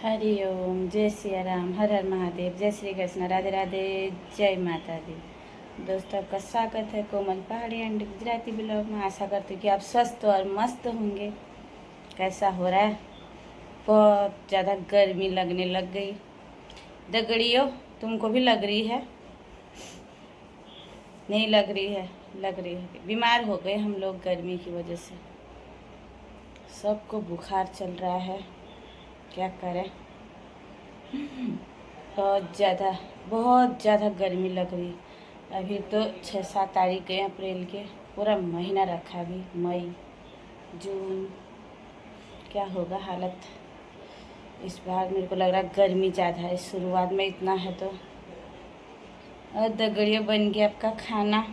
हरि ओम, जय सिया राम, हर हर महादेव, जय श्री कृष्ण, राधे राधे, जय माता दी। दोस्तों, आपका स्वागत है कोमल पहाड़ी एंड गुजराती ब्लॉग में। आशा करती हूँ कि आप स्वस्थ और मस्त होंगे। कैसा हो रहा है? बहुत ज़्यादा गर्मी लगने लग गई। दगड़ियो, तुमको भी लग रही है? नहीं लग रही है? लग रही है। बीमार हो गए हम लोग गर्मी की वजह से। सबको बुखार चल रहा है, क्या करें। बहुत ज़्यादा गर्मी लग रही। अभी तो 6-7 तारीख गए अप्रैल के, पूरा महीना रखा। अभी मई जून, क्या होगा हालत इस बार। मेरे को लग रहा है गर्मी ज़्यादा है शुरुआत में, इतना है तो। और दगड़िया, बन गया आपका खाना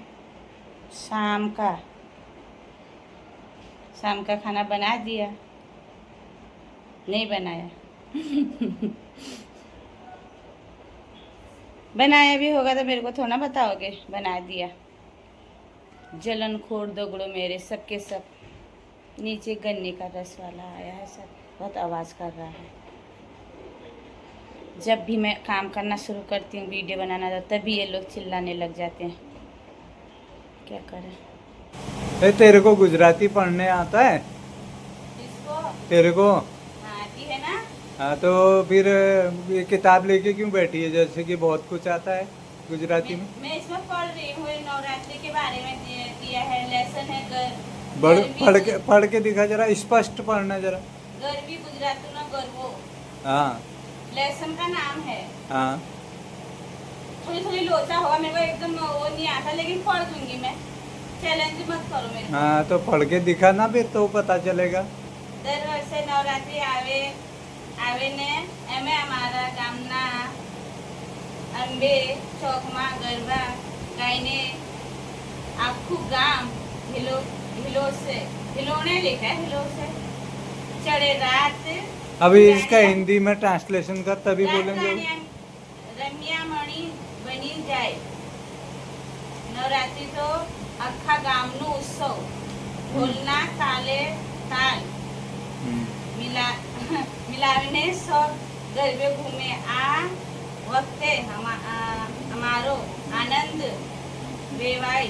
शाम का? शाम का खाना बना दिया? नहीं बनाया? बनाया भी होगा तो मेरे को थोड़ा बताओगे। बना दिया। जलन खोर दगड़ो मेरे, सबके सब। नीचे गन्ने का रस वाला आया है, सब बहुत आवाज़ कर रहा है। जब भी मैं काम करना शुरू करती हूँ, वीडियो बनाना, तो तभी ये लोग चिल्लाने लग जाते हैं। क्या करें। तेरे को गुजराती पढ़ने आता है? इसको तेरे को? हाँ, आती है ना। हाँ, तो फिर ये किताब लेके क्यों बैठी है? जैसे कि बहुत कुछ आता है गुजराती में। मैं इसमें पढ़ रही हूँ, नवरात्रि के बारे में दिया है, लेसन है। पढ़ के दिखा जरा, स्पष्ट पढ़ना जरा। गर्वी गुजराती ना गर्वो। हाँ लेसन का नाम है। हाँ, थोड़ी थोड़ी लोचा होगा, मेरे को एकदम वो नहीं आता, लेकिन पढ़ दूंगी मैं। चैलेंज मत करो मेरे को। हाँ तो पढ़ के दिखा ना, फिर तो पता चलेगा। દર વર્ષે નવરાત્રિ આવે ને એમે અમારા ગામના અંબે ચોકમાં ગરબા ગાઈને આખું ગામ હિલોને लिखा है, हिलोसे चढ़े रात। अभी इसका हिंदी में ट्रांसलेशन कर, तभी बोलेंगे। रम्या मणि बनी जाए। नवरात्रि तो आखा गामनो उत्सव। ढोलना ताले ताल मिलावीने सब गरबे घूमे। आ वखते हमारो आनंद वेवाई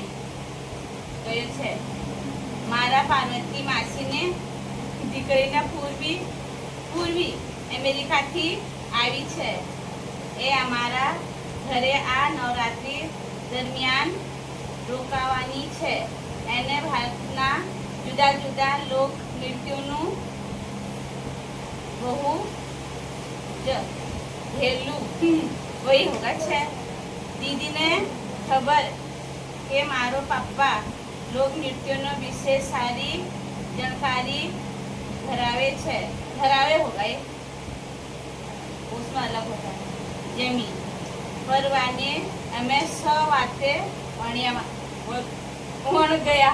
गयो छे। मारा पार्वती मासीने દીકરીના પૂર્વી અમેરિકાથી આવી છે। એ અમારા ઘરે આ નવરાત્રિ દરમિયાન રોકાવાની છે। એને ભારતના જુદા જુદા લોક નૃત્યોનું બહુ જ હેલું વહી હોગા છે। દીદીને ખબર કે મારો પપ્પા લોક નૃત્યોનો વિશે સારી जानकारी धरावे होगा। ये उसमें अलग होता है। जमी परवाने हमें 100 बातें पढ़ गया,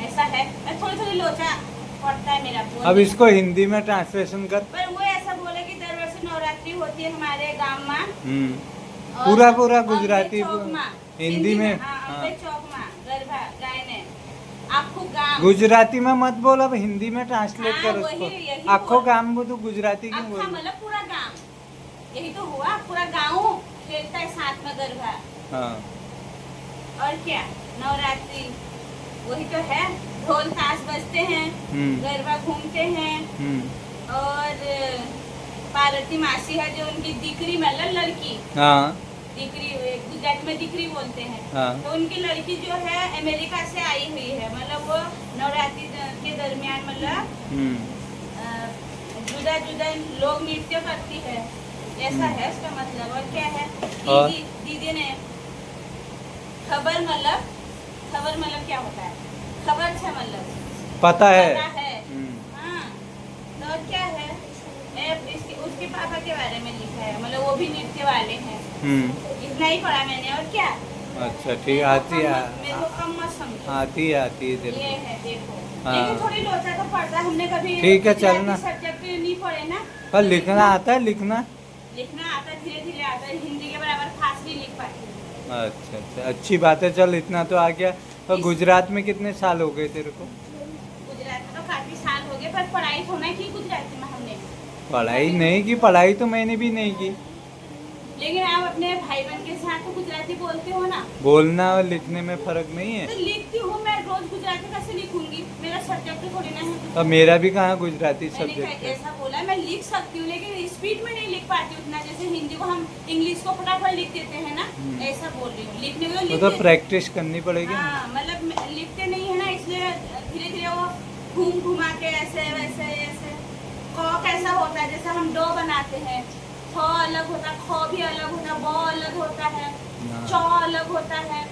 ऐसा है। मैं थोड़ी थोड़ी लोचा पढ़ता है मेरा। अब इसको हिंदी में ट्रांसलेशन कर। पर वो ऐसा बोले कि दर वर्ष नवरात्रि होती है हमारे गांव में। पूरा गुजराती हिंदी में। चौक में गरबा गायने आखो गाम। गुजराती में मत बोल, अब हिंदी में ट्रांसलेट कर उसको। आखो गाम वो तो गुजराती क्यों बोल? मतलब पूरा गांव, यही तो हुआ। पूरा गांव खेलता है साथ में गरबा। हाँ, और क्या, नवरात्रि वही तो है। ढोल ताश बजते हैं, गरबा घूमते हैं। और पार्वती मासी है जो उनकी दिकरी, मतलब लड़की। हाँ, दिकरी गुजराती में दिकरी बोलते हैं। हाँ। तो उनकी लड़की जो है अमेरिका से आई हुई है। मतलब वो नवरात्रि के दरमियान मतलब जुदा जुदा लोग नृत्य करती है, ऐसा है उसका मतलब। और क्या है, दीदी ने खबर मतलब क्या होता है? खबर से मतलब पता है। हाँ, तो और क्या है, उसके पापा के बारे में लिखा है। मतलब वो भी नृत्य वाले हैं। इतना ही पढ़ा मैंने, और क्या। अच्छा ठीक, आती है। मेरे को कम मत समझो। आती है ये है, देखो। लेकिन थोड़ी लोचा तो पढ़ता, हमने कभी ठीक है चलना सब्जेक्ट नहीं पढ़े ना। पर लिखना आता है? लिखना आता है, धीरे धीरे आता है। हिंदी के बराबर खास नहीं लिख पाती। अच्छा, अच्छी बात है। चल, इतना तो आ गया। और गुजरात में कितने साल हो गए तेरे को? गुजरात में तो काफी साल हो गए, पर पढ़ाई थोड़ा की गुजराती में हमने। पढ़ाई नहीं की, पढ़ाई तो मैंने भी नहीं की। लेकिन आप अपने भाई बहन के साथ तो गुजराती बोलते हो ना। बोलना और लिखने में फर्क नहीं है। तो लिखती हूँ मैं रोज गुजराती, कैसे लिखूंगी? मेरा सब्जेक्ट थोड़ी ना है। और मेरा भी कहाँ गुजराती मैंने सब्जेक्ट है। ऐसा बोला, मैं लिख सकती हूँ लेकिन स्पीड में नहीं लिख पाती उतना, जैसे हिंदी को हम इंग्लिश को फटाफट लिख देते हैं ना, ऐसा बोल रही हूँ। लिखने को वो तो प्रैक्टिस करनी पड़ेगी ना। हाँ, मतलब लिखते नहीं है ना, इसलिए धीरे धीरे वो घूम घुमा के ऐसे वैसे ऐसे। क कैसा होता है, जैसे हम डो बनाते हैं, ख अलग होता है, ख भी अलग होता है, ब अलग होता है, च अलग होता है।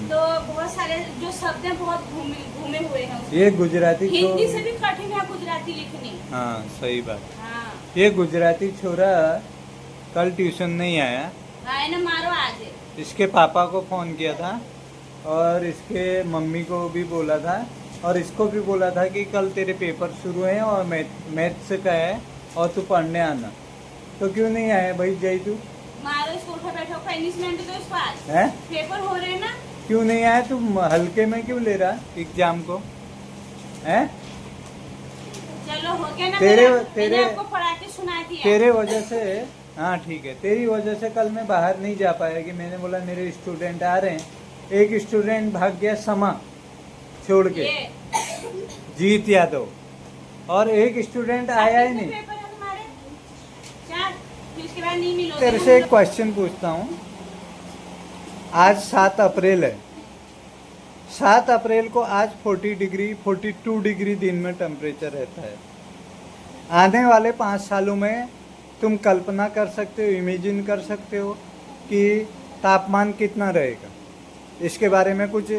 तो बहुत सारे जो शब्द हैं बहुत घूमे हुए हैं उसमें। ये गुजराती हिंदी से भी कठिन है गुजराती लिखनी। हाँ सही बात। हाँ, ये गुजराती छोरा कल ट्यूशन नहीं आया। आए ना मारो आज। इसके पापा को फ़ोन किया था और इसके मम्मी को भी बोला था और इसको भी बोला था कि कल तेरे पेपर शुरू हैं और मैथ्स का है और तू पढ़ने आना। तो क्यों नहीं आया भाई जय तू? मारो इसको, उठो बैठो, पनिशमेंट दो इसको आज। है पेपर हो रहे हैं ना। क्यों नहीं आया तू? हल्के में क्यों ले रहा एग्जाम को? है चलो हो गया ना। तेरे आपको पढ़ा के सुना दिया। तेरे वजह से, हाँ ठीक है, तेरी वजह से कल मैं बाहर नहीं जा पाया कि मैंने बोला मेरे स्टूडेंट आ रहे हैं। एक स्टूडेंट भाग गया समा छोड़ के, जीत यादव, और एक स्टूडेंट आया ही नहीं। पेपर है तुम्हारे 4, फिर उसके बाद नहीं मिलोगे। तेरे से एक क्वेश्चन पूछता हूँ। आज 7 अप्रैल है। 7 अप्रैल को आज 40 डिग्री 42 डिग्री दिन में टेम्परेचर रहता है। आने वाले 5 सालों में तुम कल्पना कर सकते हो, इमेजिन कर सकते हो कि तापमान कितना रहेगा? इसके बारे में कुछ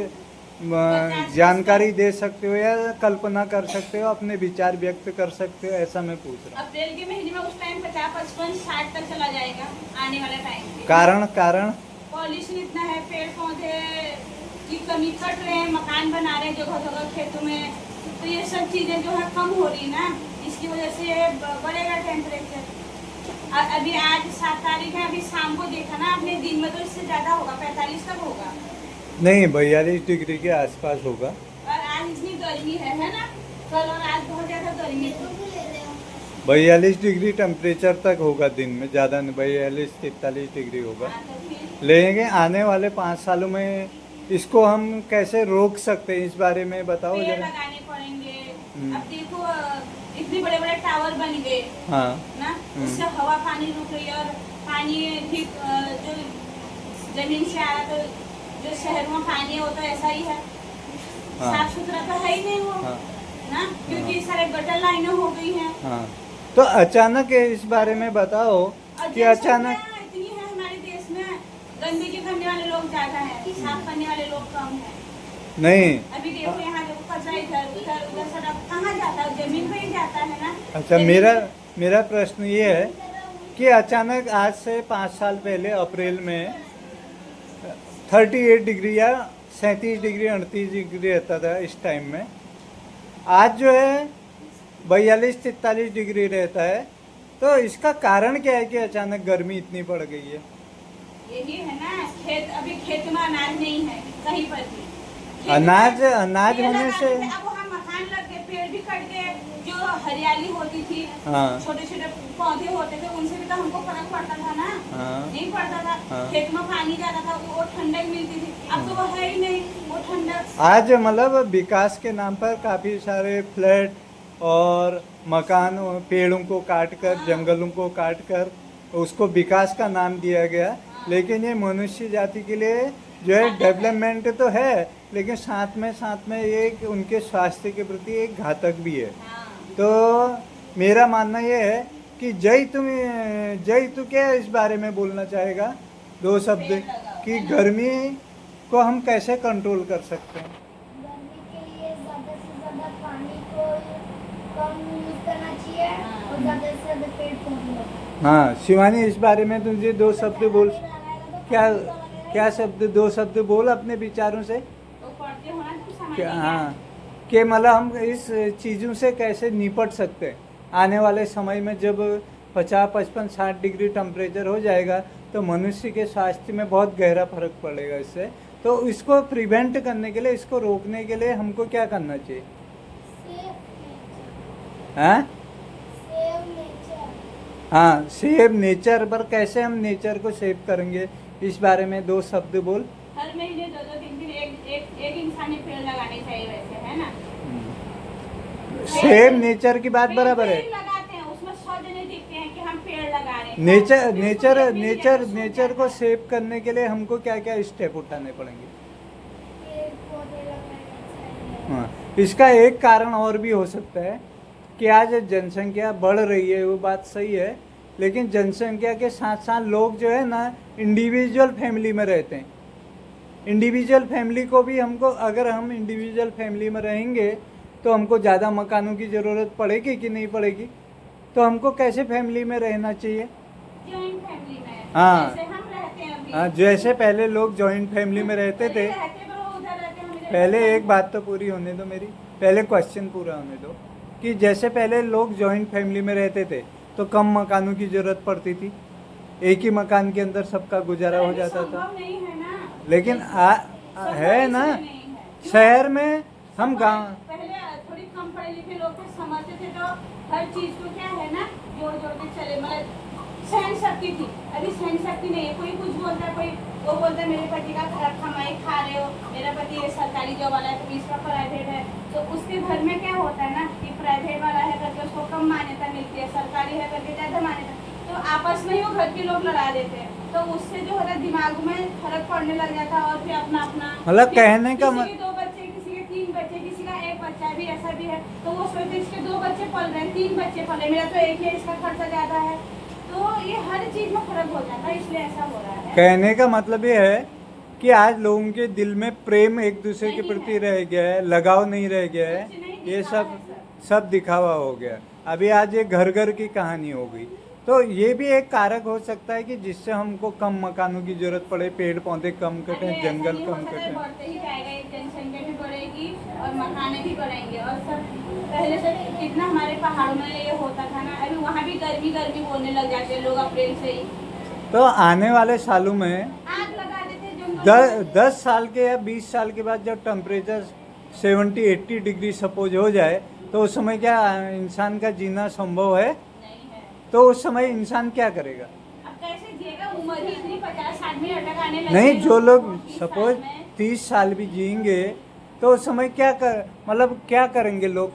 जानकारी दे सकते हो या कल्पना कर सकते हो, अपने विचार व्यक्त कर सकते हो, ऐसा मैं पूछ रहा हूँ। अप्रैल के महीने में उस टाइम 50, 55, 60 तक चला जाएगा आने वाला टाइम। कारण पॉल्यूशन इतना है, पेड़ पौधे की कमी, कट रहे हैं, मकान बना रहे हैं जगह जगह खेतों में, तो ये सब चीजें जो है कम हो रही ना, इसकी वजह से बढ़ेगा टेम्परेचर। अभी आज 7 तारीख है, अभी शाम को देखा ना आपने, दिन में तो इससे ज्यादा होगा, 45 तक होगा। नहीं, 42 डिग्री के आसपास होगा। और आज इतनी गर्मी है ना, कल और आज बहुत ज्यादा गर्मी है। 42 डिग्री टेम्परेचर तक होगा दिन में, ज़्यादा नहीं, 42-43 डिग्री होगा। हाँ, तो फिर लेकिन आने वाले 5 सालों में इसको हम कैसे रोक सकते हैं, इस बारे में बताओ पेड़ जरा। लगाने पड़ेंगे। अब देखो इतने बड़े बड़े टावर बन गए हाँ ना, उससे हवा पानी रुक रही है, और पानी भी जो जमीन से आ रहा, तो जो शहरों में पानी है वो तो ऐसा ही है, हाँ। साफ सुथरा तो है ही नहीं वो। हाँ। ना, क्योंकि सारे गटर लाइनें हो गई हैं। हाँ, तो अचानक इस बारे में बताओ कि अचानक इतनी है हमारे देश में, गंदगी करने वाले लोग ज्यादा है, साफ करने वाले लोग कम है। नहीं। अभी देखो यहाँ देखो, कचरा इधर उधर उधर सड़क कहाँ जाता है? जमीन पे ही जाता है ना। अच्छा, मेरा प्रश्न ये है कि अचानक आज से 5 साल पहले अप्रैल में 38 डिग्री या 37 डिग्री 38 डिग्री रहता था इस टाइम में, आज जो है 42-43 डिग्री रहता है। तो इसका कारण क्या है कि अचानक गर्मी इतनी बढ़ गई है? यही है ना, अभी खेत में अनाज नहीं है कहीं पर भी। अनाज पेड़ होने लगाते से थे, अब वहाँ मकान लग गए, पेड़ भी कट गए, जो हरियाली होती थी, हाँ। छोटे छोटे पौधे होते थे, उनसे भी तो हमको फर्क पड़ता था ना। हाँ। नहीं पड़ता था। हाँ। खेत में पानी जाता था, वो ठंडक मिलती थी, अब तो वो है ही नहीं वो ठंडक। आज मतलब विकास के नाम पर काफ़ी सारे फ्लैट और मकान, पेड़ों को काटकर, जंगलों को काटकर उसको विकास का नाम दिया गया। लेकिन ये मनुष्य जाति के लिए जो है डेवलपमेंट तो है, लेकिन साथ में ये उनके स्वास्थ्य के प्रति एक घातक भी है। हाँ। तो मेरा मानना ये है कि जय तू क्या इस बारे में बोलना चाहेगा? 2 शब्द कि गर्मी को हम कैसे कंट्रोल कर सकते हैं? गर्मी के लिए ज़्यादा से ज़्यादा पानी को कम यूज करना चाहिए और ज़्यादा से ज़्यादा पेड़ पौधे लगाना। हाँ शिवानी, इस बारे में तुझे 2 शब्द बोल, क्या शब्द 2 शब्द बोल अपने विचारों से। तो पढ़ते होना तो समझ क्या, नहीं हाँ, कि मतलब हम इस चीज़ों से कैसे निपट सकते हैं आने वाले समय में, जब 50, 55, 60 डिग्री टेम्परेचर हो जाएगा तो मनुष्य के स्वास्थ्य में बहुत गहरा फर्क पड़ेगा इससे। तो इसको प्रिवेंट करने के लिए, इसको रोकने के लिए हमको क्या करना चाहिए? Save nature. हाँ, सेव नेचर। हाँ, सेव नेचर पर कैसे हम नेचर को सेव करेंगे, इस बारे में 2 शब्द बोल। हर महीने 2-2 3 एक इंसानी पेड़ लगाने चाहिए वैसे, है ना। सेव नेचर की बात बराबर है। पेड़ लगाते हैं उसमें 100 जने दिखते हैं कि हम पेड़ लगा रहे हैं। नेचर तो नेचर उसको मिल नेचर जाएगा, नेचर को सेव करने के लिए हमको क्या क्या स्टेप उठाने पड़ेंगे? पेड़ पौधे लगाने चाहिए। हाँ, इसका एक कारण और भी हो सकता है कि आज जनसंख्या बढ़ रही है, वो बात सही है, लेकिन जनसंख्या के साथ साथ लोग जो है ना इंडिविजुअल फैमिली में रहते हैं। इंडिविजुअल फैमिली को भी हमको, अगर हम इंडिविजुअल फैमिली में रहेंगे तो हमको ज़्यादा मकानों की ज़रूरत पड़ेगी कि नहीं पड़ेगी? तो हमको कैसे फैमिली में रहना चाहिए? जॉइंट फैमिली में, हाँ। जैसे हम रहते हैं अभी। हाँ, जैसे पहले लोग जॉइंट फैमिली में रहते थे। पहले एक बात तो पूरी होने दो मेरी, पहले क्वेश्चन पूरा होने दो कि जैसे पहले लोग जॉइंट फैमिली में रहते थे तो कम मकानों की जरूरत पड़ती थी, एक ही मकान के अंदर सबका गुजारा हो जाता था। नहीं है ना, लेकिन है ना, शहर में हम गांव पहले थोड़ी कम पढ़े लिखे लोग थे, समझते थे, तो हर चीज को क्या है ना जोड़ जोड़ के चले, मतलब सहन शक्ति थी। अभी सहन शक्ति नहीं है, कोई कुछ बोलता है, कोई वो बोलता है मेरे पति का खराब कमाई खा रहे हो, मेरा पति ये सरकारी जॉब वाला है तो इसका प्राइवेट है, तो उसके घर में क्या होता है ना कि प्राइवेट वाला है करके उसको कम मान्यता मिलती है, सरकारी है करके ज्यादा मान्यता, तो आपस में ही वो घर के लोग लड़ा देते हैं, तो उससे जो है दिमाग में फर्क पड़ने लग जाता है। और फिर अपना अपना मतलब कहने का किसी के 2 बच्चे, किसी के 3 बच्चे, किसी का 1 बच्चा भी ऐसा भी है, तो वो सोचते हैं इसके 2 बच्चे पल रहे हैं, 3 बच्चे पल रहे, मेरा तो एक ही है, इसका खर्चा ज्यादा है, तो ये हर चीज में फर्क हो जाता है, इसलिए ऐसा हो रहा है। कहने का मतलब ये है कि आज लोगों के दिल में प्रेम एक दूसरे के नहीं प्रति है। रह गया है, लगाव नहीं रह गया है, कुछ नहीं ये दिखावा सब है सर। सब दिखावा हो गया। अभी आज ये घर घर की कहानी हो गई, तो ये भी एक कारक हो सकता है कि जिससे हमको कम मकानों की जरूरत पड़े, पेड़ पौधे कम अरे कटें, ऐसा जंगल नहीं हो कम सकता है, कटें। बढ़ते ही जाएगा, एक जनसंख्या भी बढ़ेगी और मकाने भी बढ़ेंगे, और सब पहले से कितना हमारे पहाड़ों में ये होता था ना, अभी वहाँ भी गर्मी गर्मी बोलने लग जाते हैं लोग अप्रैल से ही। तो आने वाले सालों में आग लगा देते जंगल में। 10 साल के या 20 साल के बाद जब टेम्परेचर 70-80 डिग्री सपोज हो जाए, तो उस समय क्या इंसान का जीना संभव है? नहीं है, तो उस समय इंसान क्या करेगा? अब कैसे जिएगा, उम्र ही इतनी 50-60 में अटक आने लगी नहीं, है जो लोगों लोग को, 30 सपोज साल में। 30 साल भी जिएंगे तो उस समय क्या कर, मतलब क्या करेंगे लोग?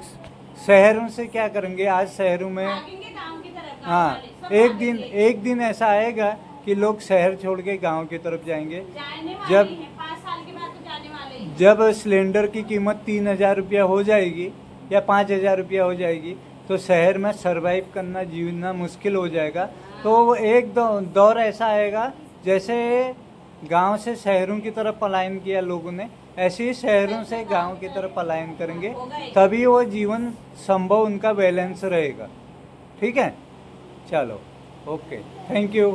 शहरों से क्या करेंगे? आज शहरों में भागेंगे गाँव की तरफ, गाँव हाँ, वाले, सब भागेंगे। एक दिन ऐसा आएगा कि लोग शहर छोड़ के गांव की तरफ जाएंगे। जाने वाले जब ही हैं, 5 साल के बाद तो जाने वाले ही हैं। जब सिलेंडर की कीमत 3,000 रुपया हो जाएगी या 5,000 रुपया हो जाएगी, तो शहर में सरवाइव करना, जीना मुश्किल हो जाएगा। तो वो एक दौर ऐसा आएगा जैसे गांव से शहरों की तरफ पलायन किया लोगों ने, ऐसे ही शहरों से गांव की तरफ पलायन करेंगे, तभी वो जीवन संभव, उनका बैलेंस रहेगा। ठीक है, चलो, ओके, थैंक यू।